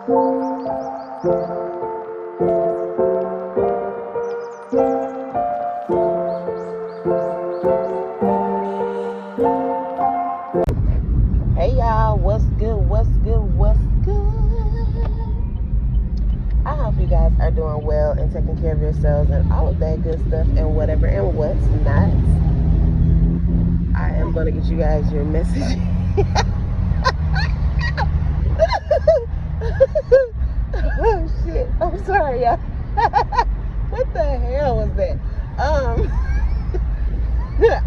Hey y'all, what's good, what's good, what's good? I hope you guys are doing well and taking care of yourselves and all of that good stuff and whatever and what's not. I am going to get you guys your message. Oh shit, I'm sorry y'all. What the hell was that?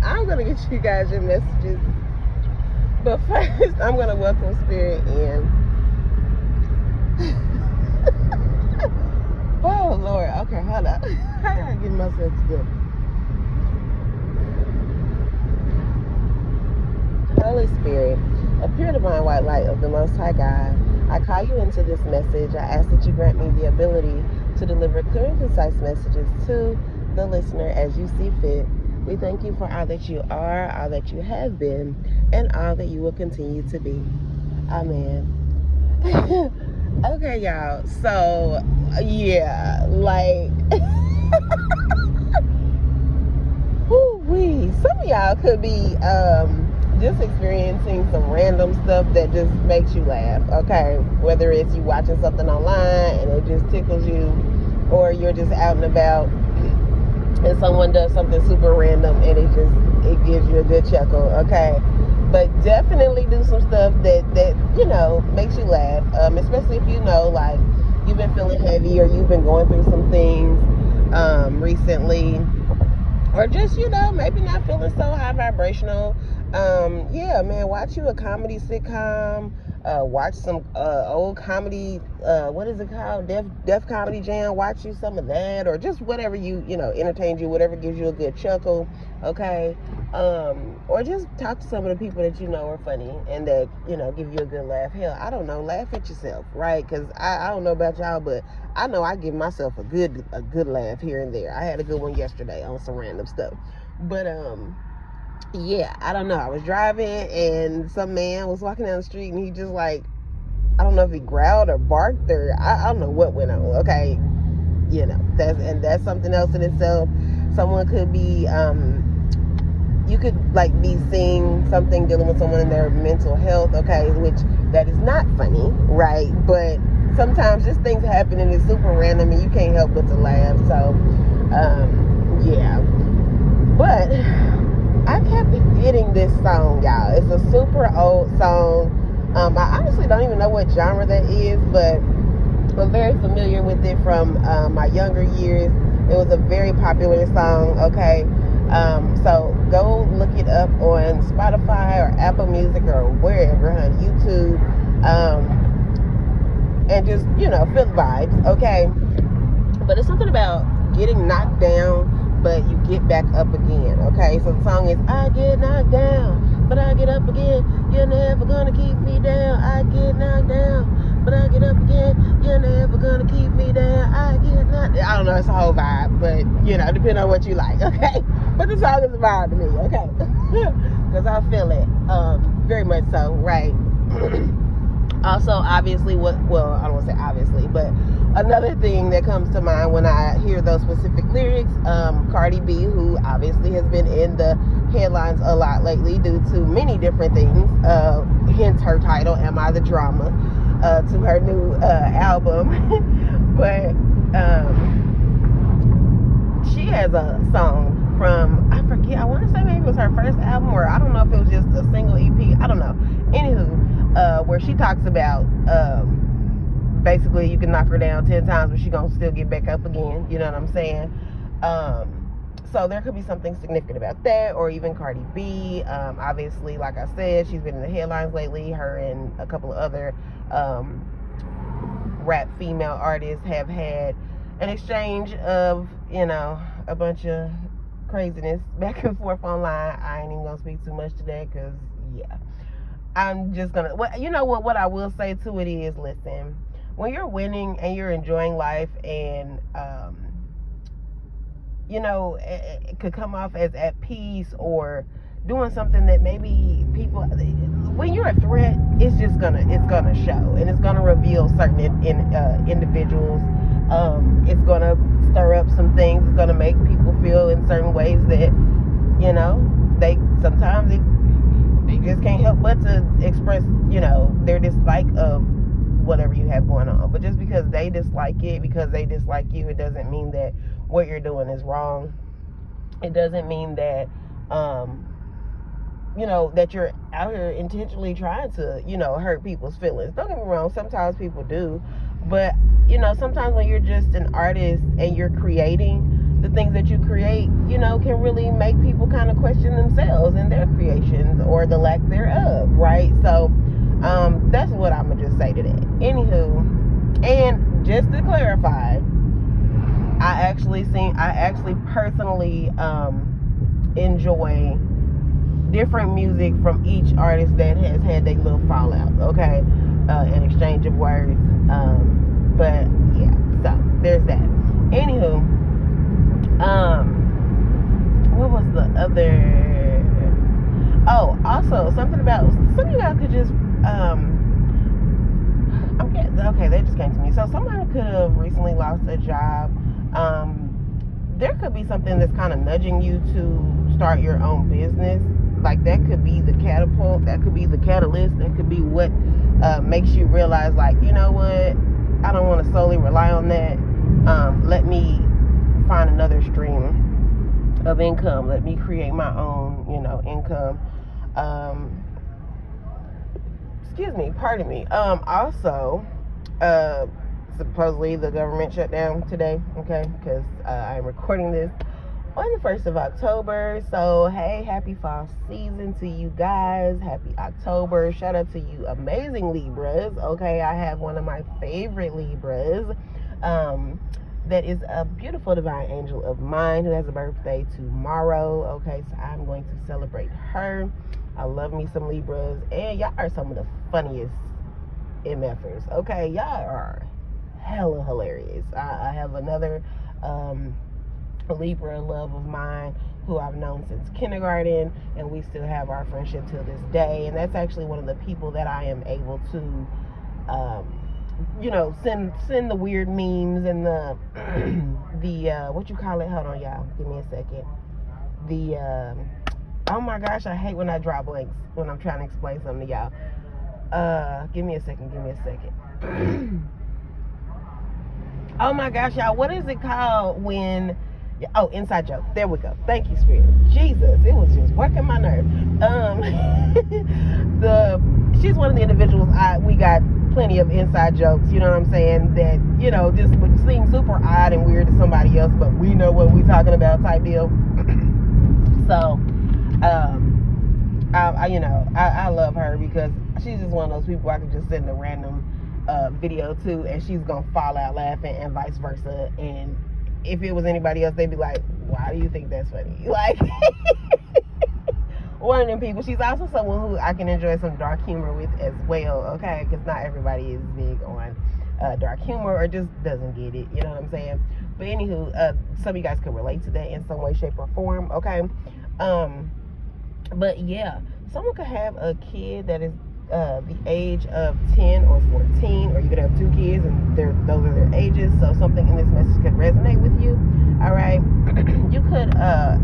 I'm going to get you guys your messages. But first, I'm going to welcome Spirit in. Oh, Lord. Okay, hold up. I gotta get myself together. Holy Spirit, a pure divine white light of the Most High God, I call you into this message. I ask that you grant me the ability to deliver clear and concise messages to the listener as you see fit. We thank you for all that you are, all that you have been, and all that you will continue to be. Amen. Okay, y'all. So, yeah, like, whoo-wee. Some of y'all could be just experiencing some random stuff that just makes you laugh, okay? Whether it's you watching something online and it just tickles you, or you're just out and about and someone does something super random and it gives you a good chuckle, okay? But definitely do some stuff that you know, makes you laugh, especially if you know, like, you've been feeling heavy or you've been going through some things recently, or just, you know, maybe not feeling so high vibrational. Yeah, man, watch you a comedy sitcom, watch some old comedy, what is it called, Def Comedy Jam, watch you some of that, or just whatever you know, entertains you, whatever gives you a good chuckle, okay? Or just talk to some of the people that you know are funny and that, you know, give you a good laugh. Hell, I don't know, laugh at yourself, right? Because I don't know about y'all, but I know I give myself a good laugh here and there. I had a good one yesterday on some random stuff. But yeah, I don't know. I was driving and some man was walking down the street and he just, like, I don't know if he growled or barked or I don't know what went on. Okay, you know, that's something else in itself. Someone could be you could, like, be seeing something dealing with someone in their mental health, okay, which that is not funny, right? But sometimes just things happen and it's super random and you can't help but to laugh. So yeah, but I kept getting this song, y'all. It's a super old song. I honestly don't even know what genre that is, but I'm very familiar with it from my younger years. It was a very popular song, okay? So go look it up on Spotify or Apple Music or wherever, YouTube, and just, you know, feel the vibes, okay? But it's something about getting knocked down, but you get back up again, okay? So the song is, I get knocked down, but I get up again. You're never gonna keep me down. I get knocked down, but I get up again. You're never gonna keep me down. I get knocked down. I don't know, it's a whole vibe, but, you know, depending on what you like, okay? But the song is a vibe to me, okay? Because I feel it, very much so, right? Also, obviously, I don't want to say obviously, but another thing that comes to mind when I hear those specific lyrics, Cardi B, who obviously has been in the headlines a lot lately due to many different things, hence her title, Am I the Drama, to her new album. But she has a song from, I forget, I want to say maybe it was her first album, or I don't know if it was just a single EP, I don't know. Anywho, where she talks about basically you can knock her down 10 times but she gonna still get back up again, you know what I'm saying? So there could be something significant about that, or even Cardi B. Obviously, like I said, she's been in the headlines lately. Her and a couple of other rap female artists have had an exchange of, you know, a bunch of craziness back and forth online. I ain't even gonna speak too much to that because, yeah, I'm just gonna, well, you know what I will say to it is, listen, when you're winning and you're enjoying life and you know, it could come off as at peace or doing something that maybe people, when you're a threat, it's gonna show, and it's gonna reveal feel certain individuals. It's going to stir up some things. It's going to make people feel in certain ways that, you know, they just can't help but to express, you know, their dislike of whatever you have going on. But just because they dislike it, because they dislike you, it doesn't mean that what you're doing is wrong. It doesn't mean that, you know, that you're out here intentionally trying to, you know, hurt people's feelings. Don't get me wrong, sometimes people do. But, you know, sometimes when you're just an artist and you're creating, the things that you create, you know, can really make people kind of question themselves and their creations or the lack thereof, right? So, that's what I'm gonna just say to that. Anywho, and just to clarify, I actually personally enjoy different music from each artist that has had their little fallout, okay? An exchange of words. But yeah, so there's that. Anywho, what was the other? Oh, also something about some of you guys could just okay, that just came to me. So someone could have recently lost a job. There could be something that's kind of nudging you to start your own business. Like that could be the catapult, that could be the catalyst, that could be what makes you realize, like, you know what, I don't want to solely rely on that. Let me find another stream of income. Let me create my own, you know, income. Pardon me. Also, supposedly the government shut down today, okay, because I'm recording this on the 1st of October. So hey, happy fall season to you guys. Happy October. Shout out to you amazing Libras. Okay, I have one of my favorite Libras, that is a beautiful divine angel of mine who has a birthday tomorrow. Okay, so I'm going to celebrate her. I love me some Libras, and y'all are some of the funniest MFers. Okay, y'all are hella hilarious. I have another Libra love of mine who I've known since kindergarten, and we still have our friendship till this day. And that's actually one of the people that I am able to you know, send the weird memes and the what you call it, hold on y'all, give me a second, oh my gosh, I hate when I drop blanks when I'm trying to explain something to y'all. Give me a second. Oh my gosh, y'all, what is it called when, oh, inside joke, there we go. Thank you, Spirit. Jesus, it was just working my nerve. She's one of the individuals we got plenty of inside jokes, you know what I'm saying, that, you know, just would seem super odd and weird to somebody else, but we know what we talking about type deal. So, I love her because she's just one of those people I can just send a random video to, and she's gonna fall out laughing, and vice versa. And if it was anybody else, they'd be like, why do you think that's funny? Like, one of them people. She's also someone who I can enjoy some dark humor with as well, okay? Because not everybody is big on dark humor or just doesn't get it, you know what I'm saying? But anywho, some of you guys could relate to that in some way, shape, or form, okay? But yeah, someone could have a kid that is the age of 10 or 14, or you could have two kids and those are their ages, so something in this message could resonate with you, all right? You could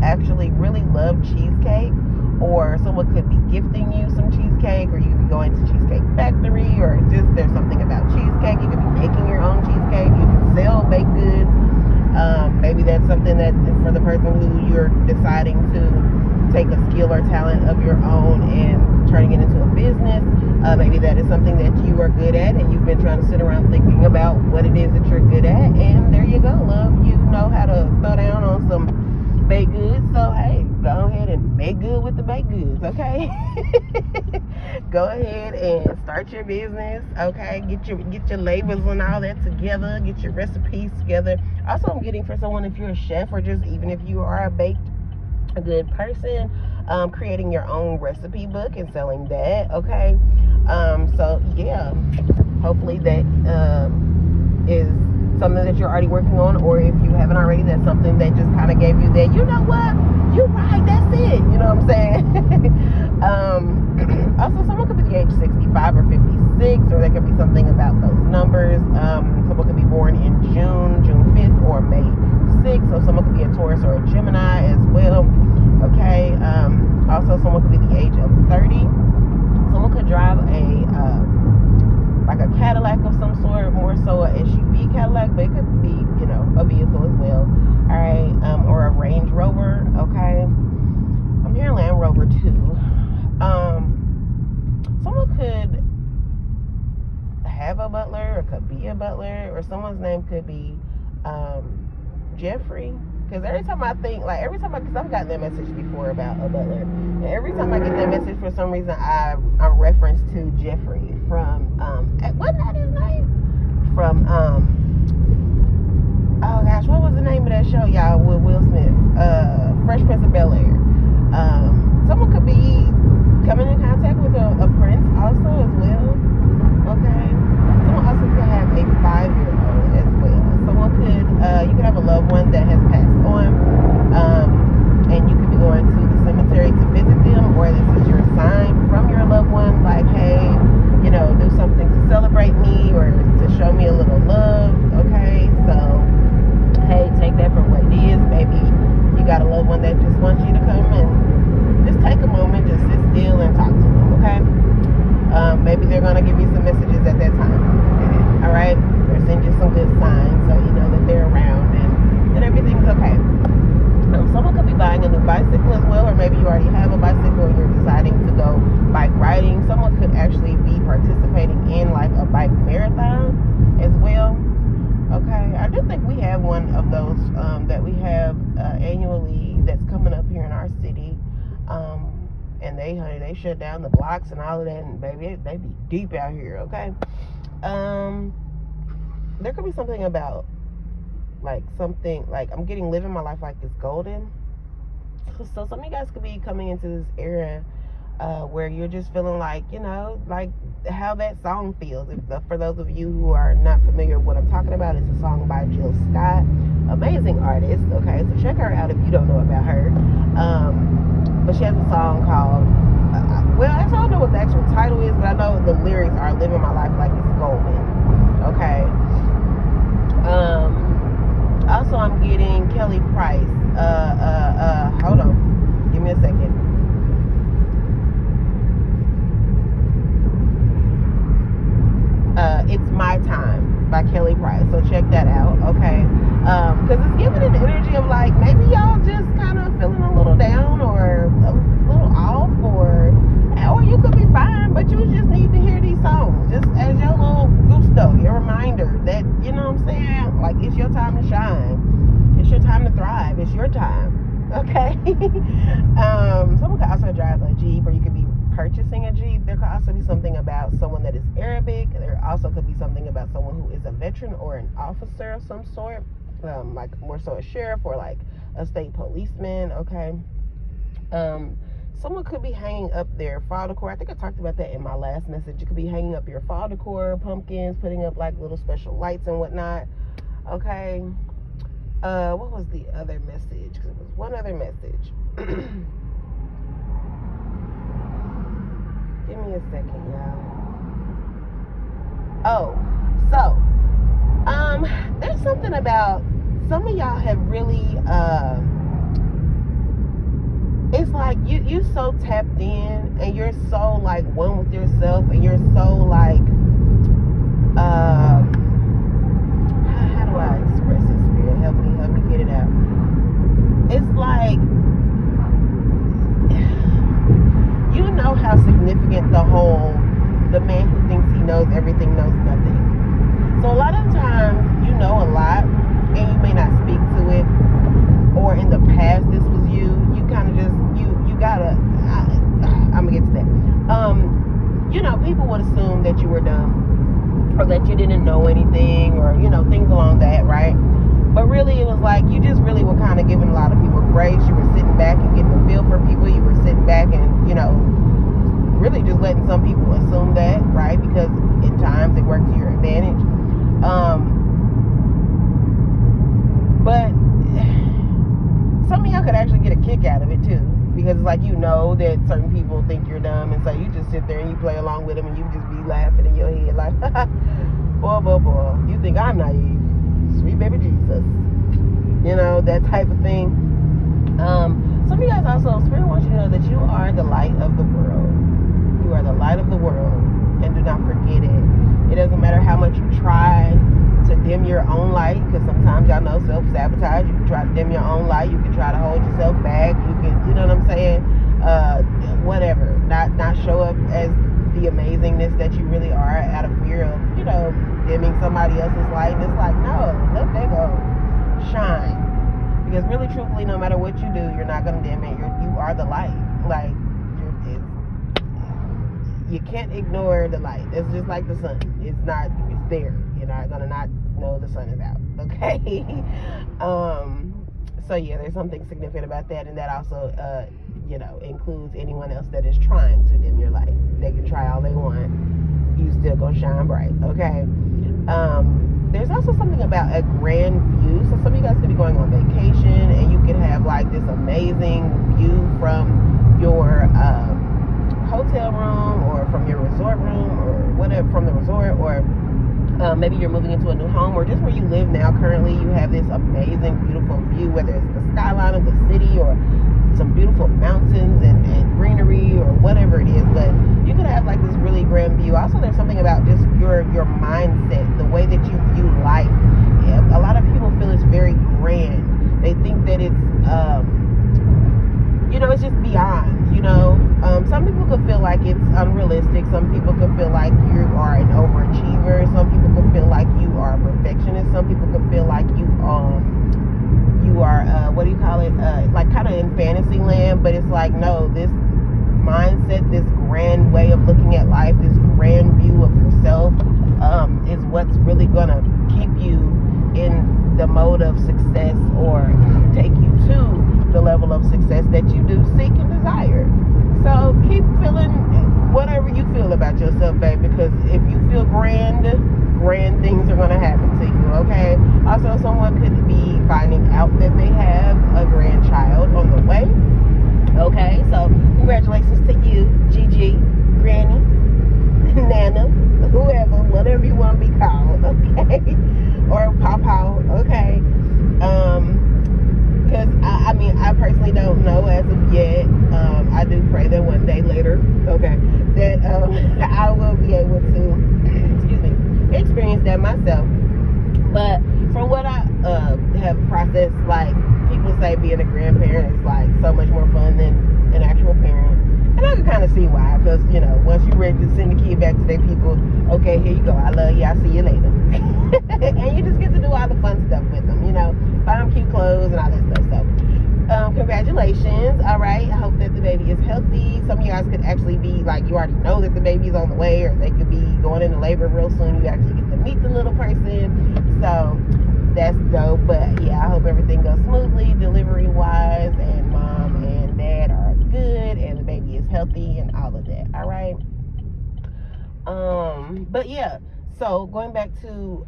actually really love cheesecake, or someone could be gifting you some cheesecake, or you could be going to Cheesecake Factory, or just there's something about cheesecake. You could be making your own cheesecake. You could sell baked goods. Maybe that's something that for the person who you're deciding to take a skill or talent of your own and turning it into a business. Maybe that is something that you are good at, and you've been trying to sit around thinking about what it is that you're good at, and there you go, love. You know how to throw down on some baked goods, so hey, go ahead and make good with the baked goods, okay? Go ahead and start your business, okay? Get your labels and all that together, get your recipes together. Also, I'm getting for someone, if you're a chef, or just even if you are a good person, creating your own recipe book and selling that, okay? So yeah, hopefully that is something that you're already working on, or if you haven't already, that's something that just kind of gave you that, you know what, you're right, that's it, you know what I'm saying? Also, someone could be the age 65 or 56, or there could be something about those numbers. numbers. Someone could be born in June 5th, or May 6th. So someone could be a Taurus or a Gemini as well. Okay. Also, someone could be the age of 30. Someone could drive like a Cadillac of some sort, more so a SUV Cadillac, but it could be, a vehicle as well. All right. Or a Range Rover. Okay. I'm hearing Land Rover too. Someone could have a butler, or could be a butler, or someone's name could be Jeffrey. Because every time I think, because I've gotten that message before about a butler, and every time I get that message, for some reason I'm referenced to Jeffrey from wasn't that his name? From oh gosh, what was the name of that show, y'all, with Will Smith? Fresh Prince of Bel-Air. Someone could be coming in contact with a prince also as well. Okay. Someone also could have a 5-year-old as well. Someone could, you could have a loved one that has passed on, and you could be going to the cemetery to visit them, or this is your sign from your loved one, like, hey, do something to celebrate me, or to show me a little love. Okay. So, hey, take that for what it is. Maybe you got a loved one that just wants you to come and just take a moment, just sit still and talk to them. Okay. Maybe they're going to give you some messages at that time. All right? Or send you some good signs so you know that they're around and everything's okay. Someone could be buying a new bicycle as well, or maybe you already have a bicycle and you're deciding to go bike riding. Someone could actually be participating in like a bike marathon as well. Okay? I do think we have one of those that we have annually that's coming up here in our city. And they shut down the blocks and all of that, and baby, they be deep out here. Okay. There could be something about I'm getting living my life like it's golden. So some of you guys could be coming into this era where you're just feeling like how that song feels. For those of you who are not familiar with what I'm talking about, it's a song by Jill Scott, amazing artist. Okay, so check her out if you don't know about her. But she has a song called, I don't know what the actual title is, but I know the lyrics are "Living My Life Like It's Golden." Okay. Also, I'm getting Kelly Price. Hold on. Give me a second. It's My Time by Kelly Price. So check that out. Okay. Because it's giving an energy of like, maybe y'all just kind of feeling a little down or a little off, or you could be fine, but you just need to hear these songs just as your little gusto, your reminder that, you know what I'm saying? Like, it's your time to shine. It's your time to thrive. It's your time. Okay? Someone could also drive a Jeep, or you could be purchasing a Jeep. There could also be something about someone that is Arabic. There also could be something about someone who is a veteran or an officer of some sort, like more so a sheriff or like a state policeman. Okay. Someone could be hanging up their fall decor. I think I talked about that in my last message. You could be hanging up your fall decor, pumpkins, putting up like little special lights and whatnot. Okay. What was the other message? Because it was one other message. Give me a second, y'all. Oh, so there's something about some of y'all have really it's like you so tapped in, and you're so like one with yourself, and you're so like how do I express this, Spirit? Help me get it out. It's like, you know how significant the man who thinks he knows everything knows nothing. So a lot of times you know a lot and you may not speak to it, or in the past this was you kind of just you gotta I'm gonna get to that. People would assume that you were dumb, or that you didn't know anything, or things along that, right? But really it was like you just really were kind of giving a lot of people grace. You were sitting back and getting a feel for people. You were sitting back and really just letting some people assume that, right? Because in times it worked to your advantage. But some of y'all could actually get a kick out of it too, because it's like that certain people think you're dumb, and so you just sit there and you play along with them, and you just be laughing in your head like boy, think I'm naive? Sweet baby Jesus. You know, that type of thing. Some of you guys also, Spirit wants you to know that you are the light of the world. You are the light of the world. And do not forget it. It doesn't matter how much you try to dim your own light, because sometimes y'all know self-sabotage. You can try to dim your own light. You can try to hold yourself back. You can, you know what I'm saying? Whatever. Not show up as the amazingness that you really are out of fear of, you know, dimming somebody else's light. And it's like, no, let that go. Shine. Because really, truthfully, no matter what you do, you're not going to dim it. You are the light. Like, you can't ignore the light. It's just like the sun. It's there. You're not going to not know the sun is out. Okay? So, yeah, there's something significant about that. And that also, you know, includes anyone else that is trying to dim your light. They can try all they want. You still going to shine bright. Okay? There's also something about a grand view. So some of you guys could be going on vacation and you could have like this amazing view from your hotel room or from your resort room or whatever, from the resort, or maybe you're moving into a new home, or just where you live now currently, you have this amazing, beautiful view, whether it's the skyline of the city or some beautiful mountains and greenery or whatever it is. But you could have like this really grand view. Also, there's something about just your mindset, the way that you view life. Yeah, a lot of people feel it's very grand. They think that it's you know, it's just beyond, you know. Some people could feel like it's unrealistic. Some people could feel like you are an overachiever. Some people could feel like you are a perfectionist. Some people could feel like you are what do you call it, like kind of in fantasy land. But it's like, no, this mindset, this grand way of looking at life, this grand view of yourself is what's really gonna keep you in the mode of success, or take you to the level of success that you do seek and desire. So keep feeling whatever you feel about yourself, babe, because if you feel grand things are going to happen to you, okay? Also, someone could be finding out that they have a grandchild on the way, okay? So congratulations to you, Gigi, Granny, Nana, whoever, whatever you want to be called, okay? Or Pawpaw, okay? Because I mean, I personally don't know as of yet. I do pray that one day later, okay, that I will be able to, excuse me, experience that myself. But from what I have processed, like, people say being a grandparent is like so much more fun than an actual parent. And I can kind of see why, because, you know, once you're ready to send the kid back to their people, okay, here you go, I love you, I'll see you later. And you just get to do all the fun stuff with them, you know, buy them cute clothes and all that stuff. So, congratulations, all right, I hope that the baby is healthy. Some of you guys could actually be, like, you already know that the baby's on the way, or they could be going into labor real soon. You actually get to meet the little person, so that's dope. But, yeah, I hope everything goes smoothly, delivery-wise, and mom and dad are good, and the baby is healthy, and all of that, all right? But, yeah. So, going back to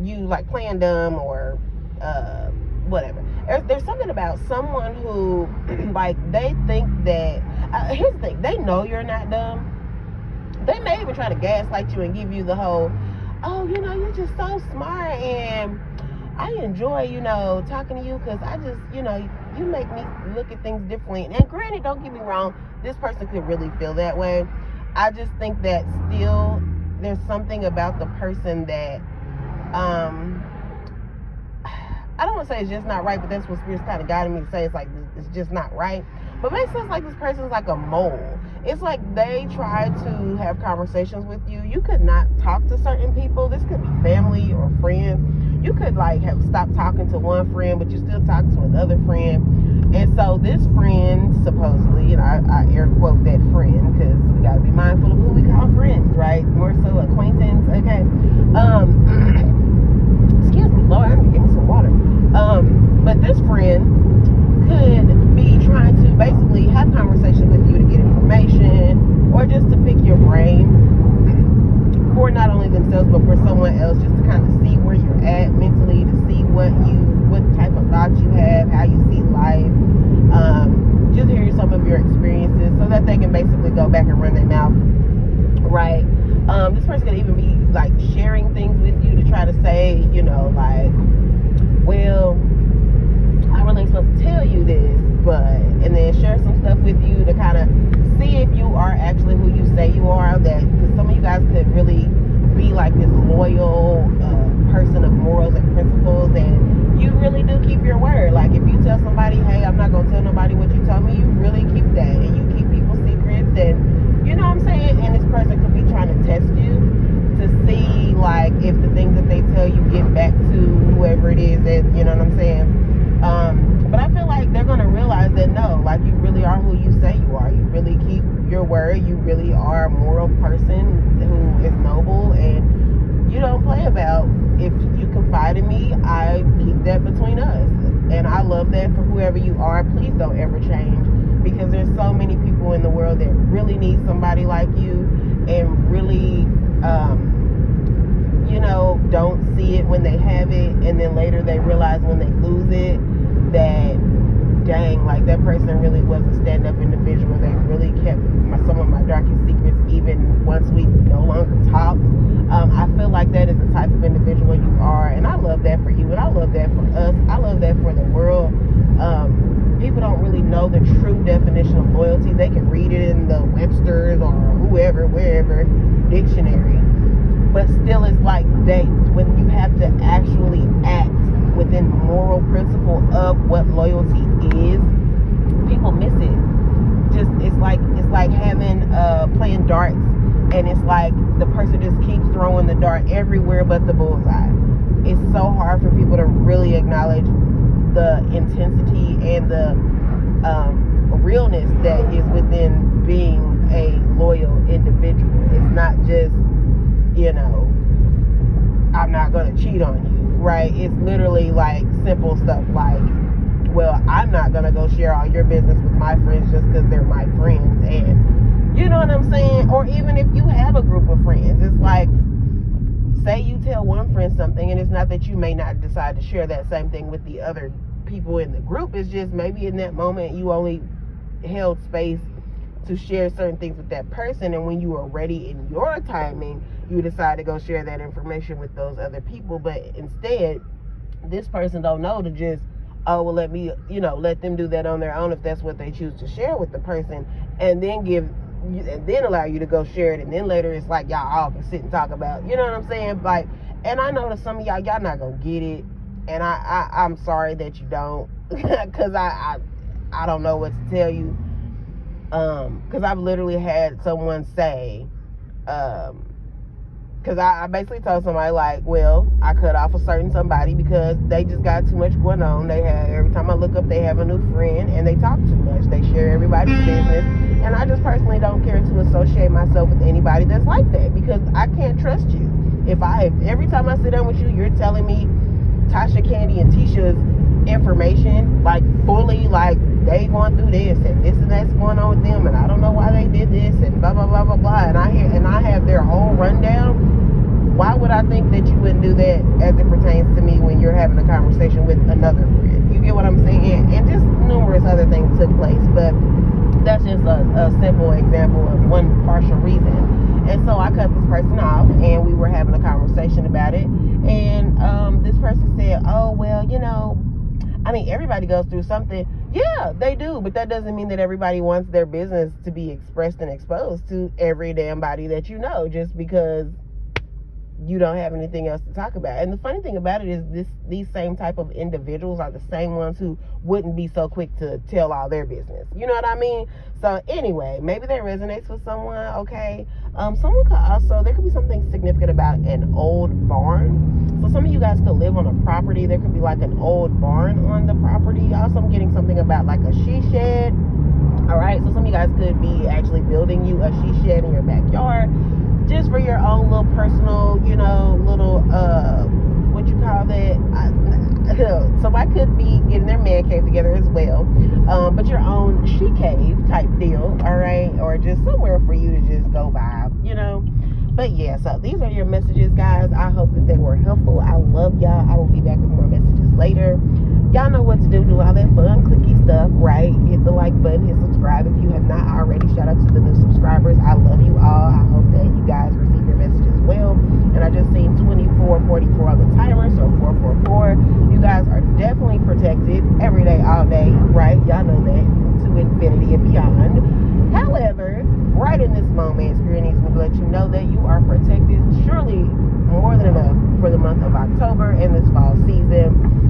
you, like, playing dumb or whatever. There's something about someone who, like, they think that, here's the thing, they know you're not dumb. They may even try to gaslight you and give you the whole, oh, you know, you're just so smart, and I enjoy, you know, talking to you because I just, you know, you make me look at things differently. And granted, don't get me wrong, this person could really feel that way. I just think that still there's something about the person that I don't want to say it's just not right, but that's what Spirit's kind of guiding me to say. It's like, it's just not right. But it makes sense, like this person's like a mole. It's like they try to have conversations with you. You could not talk to certain people. This could be family or friends. You could like have stopped talking to one friend, but you still talk to another friend. And so this friend, supposedly, and I air quote that friend because we got to be mindful of who we call friends, right? More so acquaintance, okay? Excuse me, Lord, I need to give me some water. But this friend could be trying to basically have conversation with you to get information, or just to pick your brain for not only themselves but for someone else, just to kind of see where you're at mentally, to see what type of thoughts you have, how you see life, just hear some of your experiences so that they can basically go back and run their mouth, right? This person could even be like sharing things with like this loyal person of morals and principles, and you really do keep your word. Like if you tell somebody, hey, I'm not gonna tell nobody what you told me, you really keep that, and you keep people's secrets, and you know what I'm saying. And this person could be trying to test you to see like if the things that they tell you get back to whoever it is that, you know what I'm saying. But I feel like they're gonna realize that no, like you really are who you say you are. You really keep your word. You really are a moral person who is noble, and you don't play about. If you confide in me, I keep that between us, and I love that for whoever you are. Please don't ever change, because there's so many people in the world that really need somebody like you, and really you know, don't see it when they have it, and then later they realize when they lose it that dang, like that person really was a stand-up individual. They really kept some of my darkest secrets even once we no longer talked. I feel like that is the type of individual you are, and I love that for you, and I love that for us. I love that for the world. People don't really know the true definition of loyalty. They can read it in the Webster's or whoever, wherever dictionary, but still it's like when you have to actually act within moral principle of what loyalty is, people miss it. Just it's like having playing darts, and it's like the person just keeps throwing the dart everywhere but the bullseye. It's so hard for people to really acknowledge the intensity and the realness that is within being a loyal individual. It's not just, you know, I'm not gonna cheat on you, right? It's literally like simple stuff like, well, I'm not gonna go share all your business with my friends just because they're my friends. And you know what I'm saying? Or even if you have a group of friends, it's like, say you tell one friend something, and it's not that you may not decide to share that same thing with the other people in the group. It's just maybe in that moment you only held space to share certain things with that person, and when you were ready in your timing, you decide to go share that information with those other people. But instead, this person don't know to just, oh, well, let them do that on their own if that's what they choose to share with the person, and then allow you to go share it, and then later it's like y'all all can sit and talk about, you know what I'm saying? Like, and I know that some of y'all not gonna get it, and I'm sorry that you don't, because I don't know what to tell you, because I've literally had someone say, because I basically told somebody like, well, I cut off a certain somebody because they just got too much going on. They have, every time I look up, they have a new friend, and they talk too much. They share everybody's business, and I just personally don't care to associate myself with anybody that's like that, because I can't trust you. If every time I sit down with you, you're telling me Tasha, Candy, and Tisha's information, like fully, like they going through this and that's going on with them, and I don't know why they did this, and blah blah blah blah blah, and I have their whole rundown. Why would I think that you wouldn't do that as it pertains to me when you're having a conversation with another friend? You get what I'm saying? And just numerous other things took place, but that's just a simple example of one partial reason. And so I cut this person off, and we were having a conversation about it, and this person said, oh, well, you know, I mean, everybody goes through something. Yeah, they do, but that doesn't mean that everybody wants their business to be expressed and exposed to every damn body that you know, just because you don't have anything else to talk about. And the funny thing about it is these same type of individuals are the same ones who wouldn't be so quick to tell all their business. You know what I mean? So anyway, maybe that resonates with someone. Okay. Someone could also, there could be something significant about an old barn. So some of you guys could live on a property. There could be like an old barn on the property. Also, I'm getting something about like a she shed. All right. So some of you guys could be actually building you a she shed in your backyard, just for your own little personal, you know, little, what you call that? Somebody could be getting their man cave together as well, but your own she cave type deal, all right? Or just somewhere for you to just go by, you know? But yeah, so these are your messages, guys. I hope that they were helpful. I love y'all. I will be back with more messages later. Y'all know what to do. Do all that fun, clicky stuff, right? Hit the like button, hit subscribe if you have not already. Shout out to the new subscribers. I love you all. I hope that you guys receive your messages well. And I just seen 2444 on the timer, so 444. You guys are definitely protected every day, all day, right? Y'all know that, to infinity and beyond. However, right in this moment, Spirit needs me to let you know that you are protected, surely more than enough, for the month of October and this fall season.